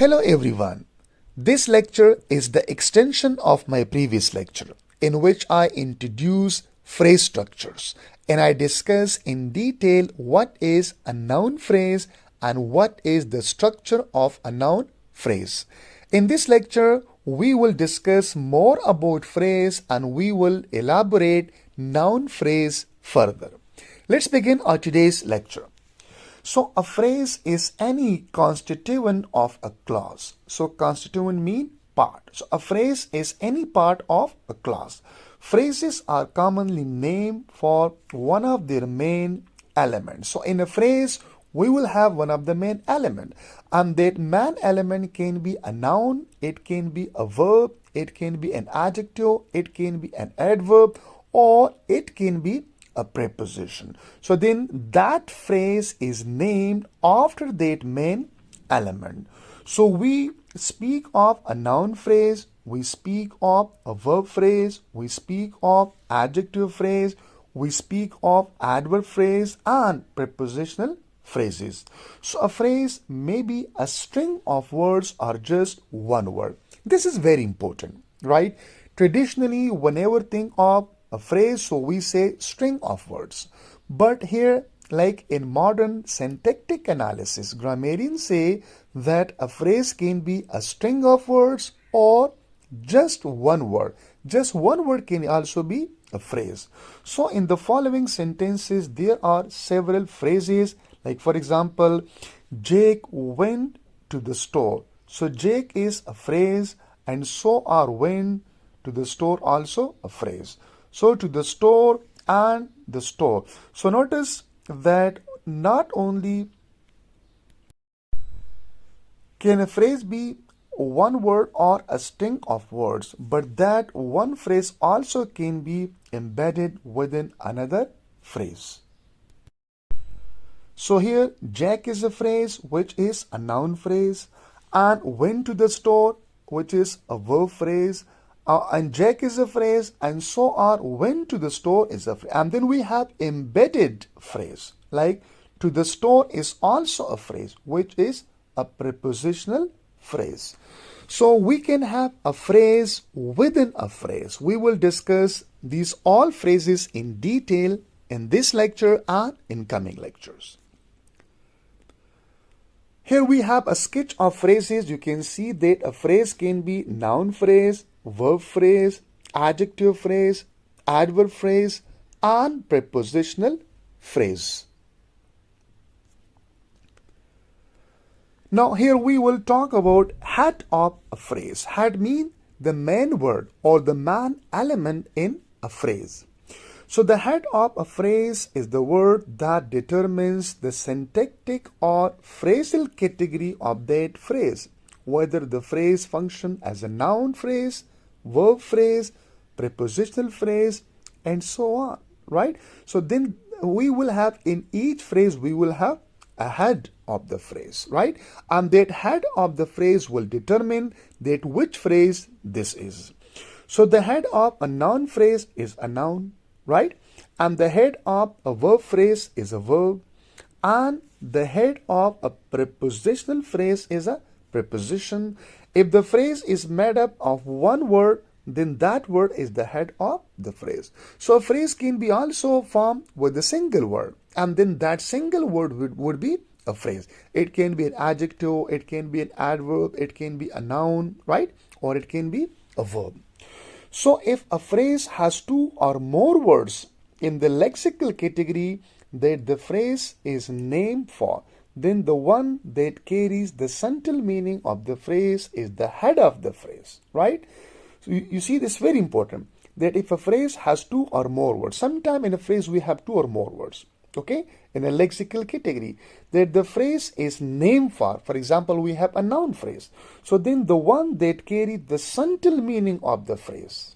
Hello everyone. This lecture is the extension of my previous lecture in which I introduce phrase structures and I discuss in detail what is a noun phrase and what is the structure of a noun phrase. In this lecture, we will discuss more about phrase and we will elaborate noun phrase further. Let's begin our today's lecture. So a phrase is any constituent of a clause. So constituent mean part. So a phrase is any part of a clause. Phrases are commonly named for one of their main elements. So in a phrase, we will have one of the main element, and that main element can be a noun, it can be a verb, it can be an adjective, it can be an adverb, or it can be a preposition. So then that phrase is named after that main element. So we speak of a noun phrase, we speak of a verb phrase, we speak of adjective phrase, we speak of adverb phrase and prepositional phrases. So a phrase may be a string of words or just one word. This is very important, right? Traditionally, whenever think of a phrase, so we say string of words. But here, like in modern syntactic analysis, grammarians say that a phrase can be a string of words or just one word. Just one word can also be a phrase. So in the following sentences, there are several phrases. Like for example, Jake went to the store. So Jake is a phrase and so are went to the store also a phrase. So to the store and the store. So notice that not only can a phrase be one word or a string of words, but that one phrase also can be embedded within another phrase. So here Jack is a phrase which is a noun phrase, and went to the store which is a verb phrase, and Jack is a phrase and so are went to the store is a phrase. And then we have embedded phrase like to the store is also a phrase which is a prepositional phrase. So we can have a phrase within a phrase. We will discuss these all phrases in detail in this lecture and in coming lectures. Here we have a sketch of phrases. You can see that a phrase can be noun phrase, verb phrase, adjective phrase, adverb phrase, and prepositional phrase. Now here we will talk about head of a phrase. Head means the main word or the main element in a phrase. So the head of a phrase is the word that determines the syntactic or phrasal category of that phrase, whether the phrase functions as a noun phrase, verb phrase, prepositional phrase, and so on, right? So then we will have in each phrase, we will have a head of the phrase, right? And that head of the phrase will determine that which phrase this is. So the head of a noun phrase is a noun, right? And the head of a verb phrase is a verb, and the head of a prepositional phrase is a preposition. If the phrase is made up of one word, then that word is the head of the phrase. So a phrase can be also formed with a single word, and then that single word would be a phrase. It can be an adjective, it can be an adverb, it can be a noun, right? Or it can be a verb. So if a phrase has two or more words in the lexical category that the phrase is named for, then the one that carries the central meaning of the phrase is the head of the phrase, right? So you see this very important, that if a phrase has two or more words, sometime in a phrase we have two or more words, okay, in a lexical category, that the phrase is named for example, we have a noun phrase. So then the one that carries the central meaning of the phrase.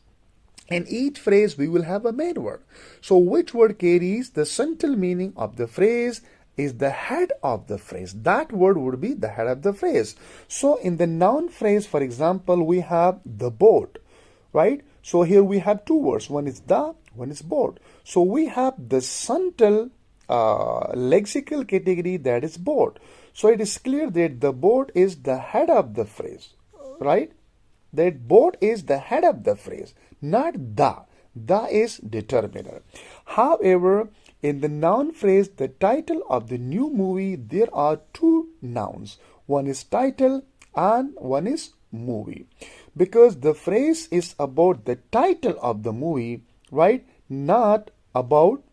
In each phrase, we will have a main word. So which word carries the central meaning of the phrase is the head of the phrase. That word would be the head of the phrase. So in the noun phrase, for example, we have the boat, right? So here we have two words. One is the, one is boat. So we have the central lexical category that is boat. So it is clear that the board is the head of the phrase, right? That board is the head of the phrase, not the. The is determiner. However, in the noun phrase, the title of the new movie, there are two nouns. One is title and one is movie. Because the phrase is about the title of the movie, right? Not about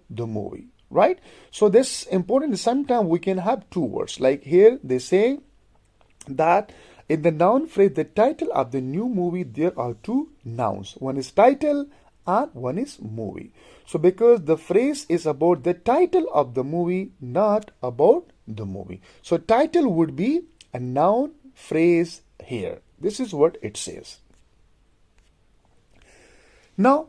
the movie, right? So this important. Sometimes we can have two words. Like here they say that in the noun phrase, the title of the new movie, there are two nouns. One is title and one is movie. So because the phrase is about the title of the movie, not about the movie. So title would be a noun phrase here. This is what it says. Now,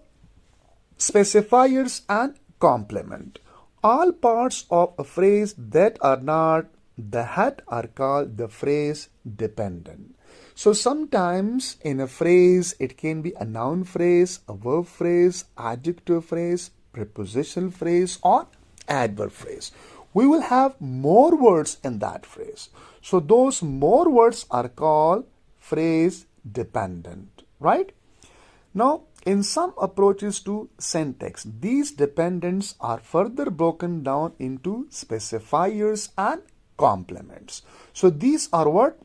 specifiers and complement. All parts of a phrase that are not the head are called the phrase dependent. So sometimes in a phrase, it can be a noun phrase, a verb phrase, adjective phrase, prepositional phrase, or adverb phrase. We will have more words in that phrase. So those more words are called phrase dependent, right? Now, in some approaches to syntax, these dependents are further broken down into specifiers and complements. So these are what?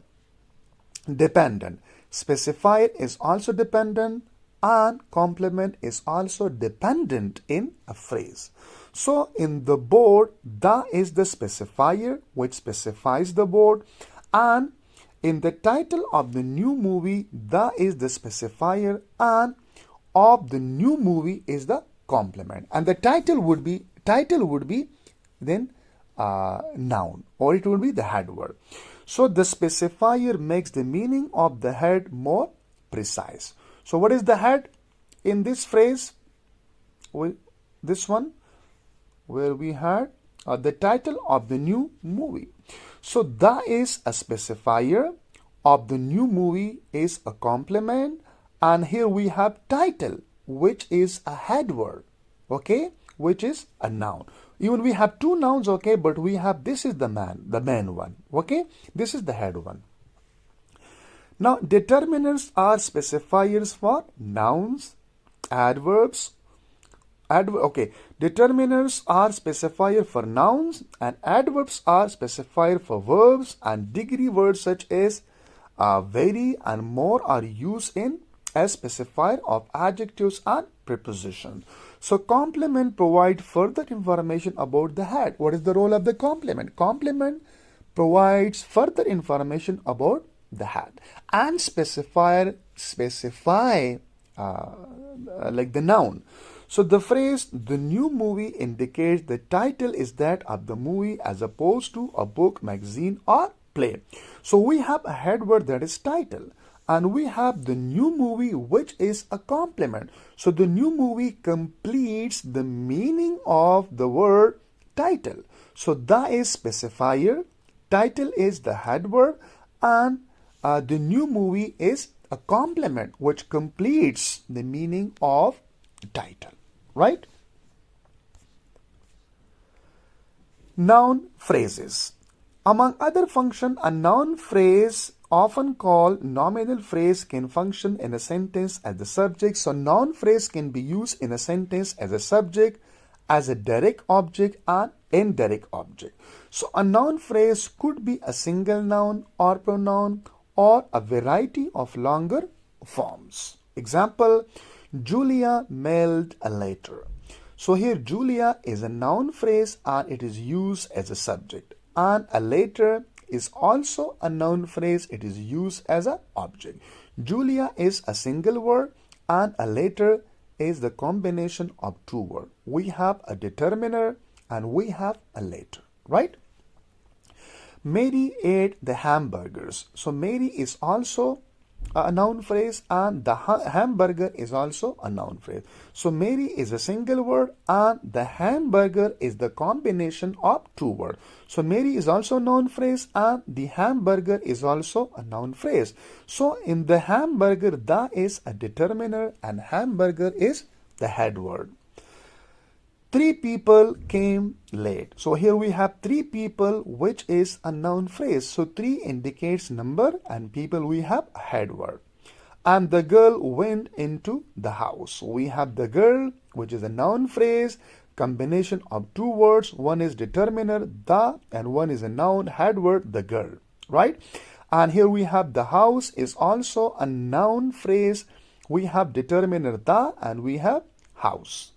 Dependent. Specifier is also dependent and complement is also dependent in a phrase. So in the board, the is the specifier which specifies the board, and in the title of the new movie, the is the specifier and of the new movie is the complement, and the title would be then noun, or it would be the head word. So the specifier makes the meaning of the head more precise. So what is the head in this phrase? This one where we had the title of the new movie. So the is a specifier, of the new movie is a complement, and here we have title, which is a head word, okay, which is a noun. Even we have two nouns, okay, but we have, this is the main one, okay, this is the head one. Now determiners are specifiers for nouns, adverbs. Determiners are specifier for nouns and adverbs are specifier for verbs, and degree words such as very and more are used in as specifier of adjectives and prepositions. So complement provide further information about the head. What is the role of the complement? Complement provides further information about the head, and specify like the noun. So the phrase the new movie indicates the title is that of the movie as opposed to a book, magazine, or play. So we have a head word that is title, and we have the new movie which is a complement. So the new movie completes the meaning of the word title. So the is specifier, title is the head word, and the new movie is a complement which completes the meaning of title, right? Noun phrases. Among other functions, a noun phrase, often called nominal phrase, can function in a sentence as the subject. So noun phrase can be used in a sentence as a subject, as a direct object, and indirect object. So a noun phrase could be a single noun or pronoun or a variety of longer forms. Example, Julia mailed a letter. So here Julia is a noun phrase and it is used as a subject, and a letter is also a noun phrase, it is used as an object. Julia is a single word and a letter is the combination of two words. We have a determiner and we have a letter, right? Mary ate the hamburgers. So Mary is also a noun phrase and the hamburger is also a noun phrase. So Mary is a single word and the hamburger is the combination of two words. So Mary is also a noun phrase and the hamburger is also a noun phrase. So in the hamburger, the is a determiner and hamburger is the head word. Three people came late. So here we have three people, which is a noun phrase. So three indicates number, and people we have head word. And the girl went into the house. We have the girl, which is a noun phrase, combination of two words. One is determiner, the, and one is a noun head word, the girl, right? And here we have the house is also a noun phrase. We have determiner, the, and we have house.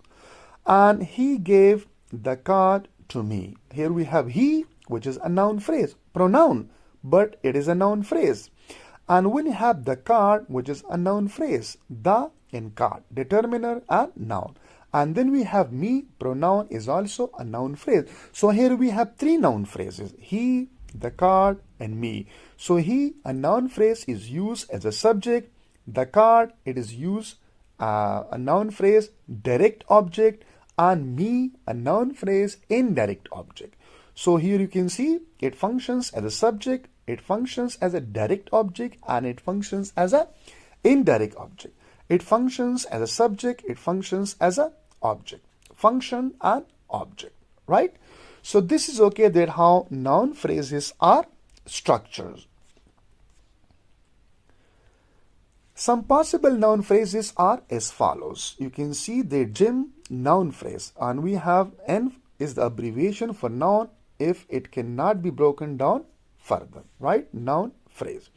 And he gave the card to me. Here we have he, which is a noun phrase, pronoun, but it is a noun phrase. And we have the card, which is a noun phrase, the in card, determiner and noun. And then we have me, pronoun is also a noun phrase. So here we have three noun phrases, he, the card, and me. So he, a noun phrase, is used as a subject. The card, it is used a noun phrase, direct object, and me, a noun phrase, indirect object. So here you can see it functions as a subject, it functions as a direct object, and it functions as a indirect object. It functions as a subject, it functions as a object. Function and object, right? So this is okay, that how noun phrases are structured. Some possible noun phrases are as follows. You can see the gym, noun phrase, and we have N is the abbreviation for noun if it cannot be broken down further, right? Noun phrase.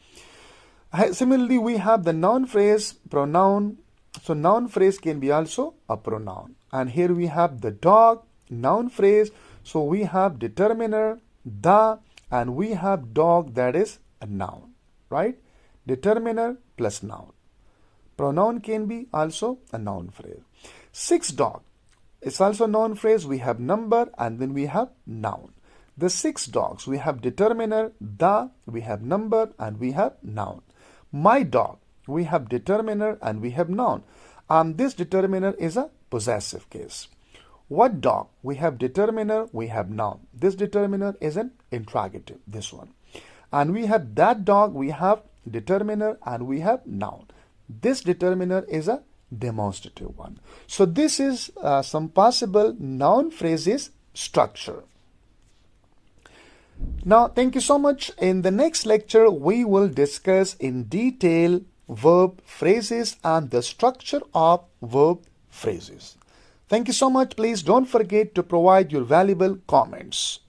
Similarly, we have the noun phrase, pronoun. So noun phrase can be also a pronoun. And here we have the dog, noun phrase. So we have determiner, the, and we have dog, that is a noun, right? Determiner plus noun. Pronoun can be also a noun phrase. 6 dog. It's also noun phrase. We have number and then we have noun. The 6 dogs. We have determiner, the, we have number and we have noun. My dog. We have determiner and we have noun. This determiner is a possessive case. What dog? We have determiner, we have noun. This determiner is an interrogative, this one. And we have that dog, we have determiner and we have noun. This determiner is a demonstrative one. So this is some possible noun phrases structure. Now, thank you so much. In the next lecture, we will discuss in detail verb phrases and the structure of verb phrases. Thank you so much. Please don't forget to provide your valuable comments.